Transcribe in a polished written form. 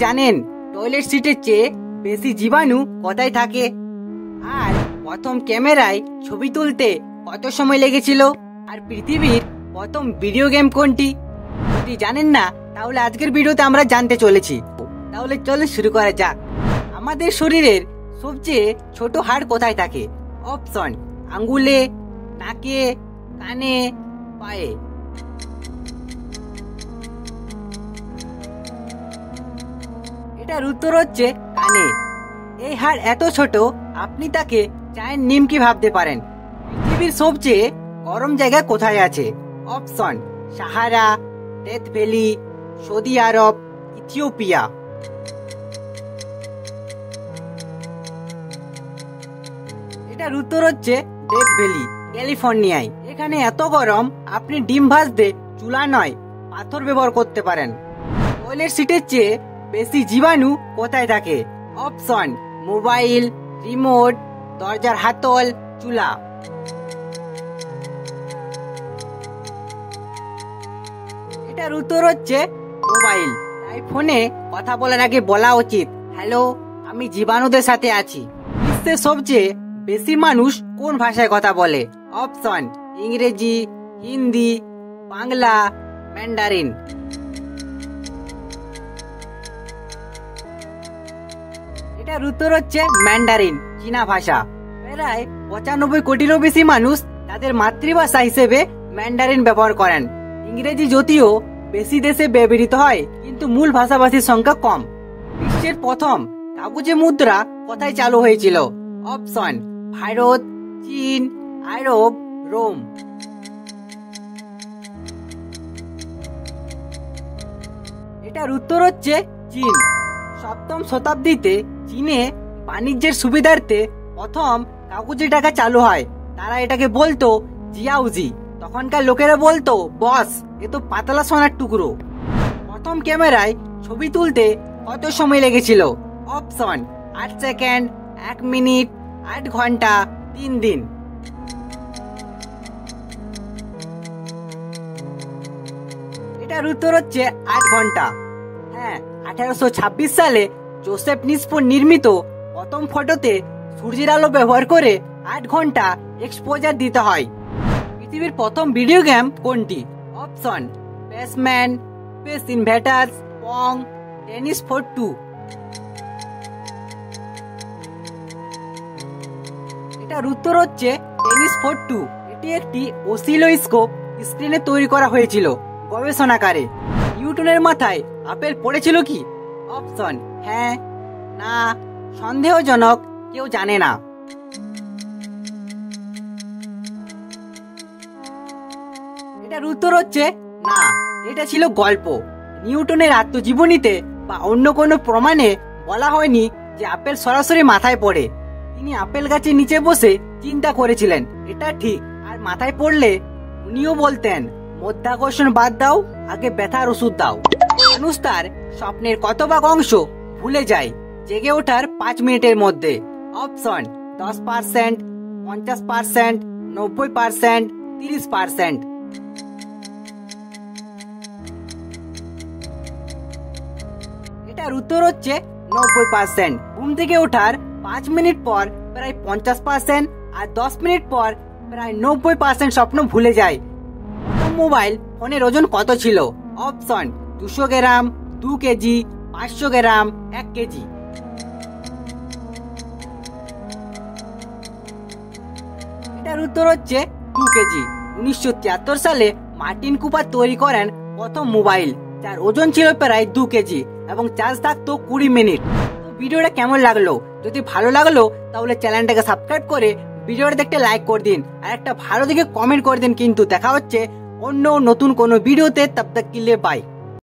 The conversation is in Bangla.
জানেন টয়লেট সিটের চেয়ে বেশি জীবাণু কোথায় থাকে? আর প্রথম ক্যামেরায় ছবি তুলতে কত সময় লেগেছিল? আর পৃথিবীর প্রথম ভিডিও গেম কোনটি? যদি জানেন না তাহলে আজকের ভিডিওতে আমরা জানতে চলেছি। তাহলে চলো শুরু করা যাক। আমাদের শরীরের সবচেয়ে ছোট হাড় কোথায় থাকে? অপশন: আঙ্গুলে, নাকে, কানে, পায়ে। এটার উত্তর হচ্ছে কানে। এই হাড় এত ছোট আপনি তাকে চায়ের নিমকি ভাবতে পারেন। পৃথিবীর সবচেয়ে গরম জায়গা কোথায় আছে? Option: Sahara, Death Valley, Saudi Arab, Ethiopia. এটার উত্তর হচ্ছে ডেথ ভ্যালি, ক্যালিফোর্নিয়ায়। এখানে এত গরম আপনি ডিম ভাজতে চুলা নয় পাথর ব্যবহার করতে পারেন। টয়লেট সিটের চেয়ে বেশি জীবাণু কোথায় থাকে? অপশন: মোবাইল, রিমোট, দরজার হাতল, চুলা। এটার উত্তর হচ্ছে মোবাইল। তাই ফোনে কথা বলার আগে বলা উচিত, হ্যালো, আমি জীবাণুদের সাথে আছি। বিশ্বের সবচেয়ে বেশি মানুষ কোন ভাষায় কথা বলে? অপশন: ইংরেজি, হিন্দি, বাংলা, ম্যান্ডারিন। এটার উত্তর হচ্ছে ম্যান্ডারিন, চীনা ভাষা। প্রায় 95 কোটিরও বেশি মানুষ তাদের মাতৃভাষা হিসেবে ম্যান্ডারিন ব্যবহার করেন। ইংরেজি যদিও বেশি দেশে ব্যবহৃত হয়, কিন্তু মূল ভাষাভাষীর সংখ্যা কম। বিশ্বের প্রথম কাগজে মুদ্রা কোথায় চালু হয়েছিল? অপশন: ভারত, চীন, আরব, রোম। এটার উত্তর হচ্ছে চীন। 7ম শতাব্দীতে চীনে বাণিজ্যের সুবিধার্থে প্রথম কাগজে টাকা চালু হয়। তারা এটাকে বলতো জিয়াউজি। তখনকার লোকেরা বলতো, বস, এ তো পাতলা সোনার টুকরো। প্রথম ক্যামেরায় ছবি তুলতে কত সময় লেগেছিল? অপশন: 8 সেকেন্ড, 1 মিনিট, 8 ঘন্টা, 3 দিন। এটার উত্তর হচ্ছে 8 ঘন্টা। হ্যাঁ, 1826 সালে জোসেফ নিসপোর নির্মিত প্রথম ফটোতে সূর্যের আলো ব্যবহার করে 8 ঘন্টা এক্সপোজার দিতে হয়। পৃথিবীর প্রথম ভিডিও গেম কোনটি? Option: Pacman, Space Invaders, Pong, Tennis for 2। এটার উত্তর হচ্ছে টেনিস ফর 2। এটি একটি অসিলোস্কোপ স্ক্রিনে তৈরি করা হয়েছিল গবেষণাগারে। নিউটনের মাথায় আপেল পড়েছিল কি? অপশন: হ্যাঁ, না, সন্দেহজনক, কেউ জানে না। এটার উত্তর হচ্ছে না, এটা ছিল গল্প। নিউটনের আত্মজীবনীতে বা অন্য কোনো প্রমাণে বলা হয়নি যে আপেল সরাসরি মাথায় পড়ে। তিনি আপেল গাছের নিচে বসে চিন্তা করেছিলেন, এটা ঠিক। আর মাথায় পড়লে উনিও বলতেন, মধ্যাকর্ষণ বাদ দাও, আগে ব্যথার ওষুধ দাও। মানুষ তার স্বপ্নের কত ভাগ অংশ ভুলে যায় জেগে ওঠার 5 মিনিটের মধ্যে? অপশন: 10%, 50%, 90%, 30%। এটার উত্তর হচ্ছে 90%। ঘুম থেকে ওঠার 5 মিনিট পর প্রায় 50% আর 10 মিনিট পর প্রায় 90% স্বপ্ন ভুলে যায়। মোবাইল ফোনের ওজন কত ছিল? অপশন: 200 গ্রাম, 2 কেজি, 500 গ্রাম, 1 কেজি। এটার উত্তর হচ্ছে 2 কেজি। 1973 সালে মার্টিন কুপার তৈরি করেন প্রথম মোবাইল, যার ওজন ছিল প্রায় 2 কেজি এবং চার্জ থাকতো 20 মিনিট। তো ভিডিওটা কেমন লাগলো? যদি ভালো লাগলো তাহলে চ্যানেলটাকে সাবস্ক্রাইব করে ভিডিওটা দেখতে লাইক করে দিন, আর একটা ভালো দিকে কমেন্ট করে দিন। কিন্তু দেখা হচ্ছে অন্য নতুন কোনো ভিডিওতে। তব তক के लिए बाय।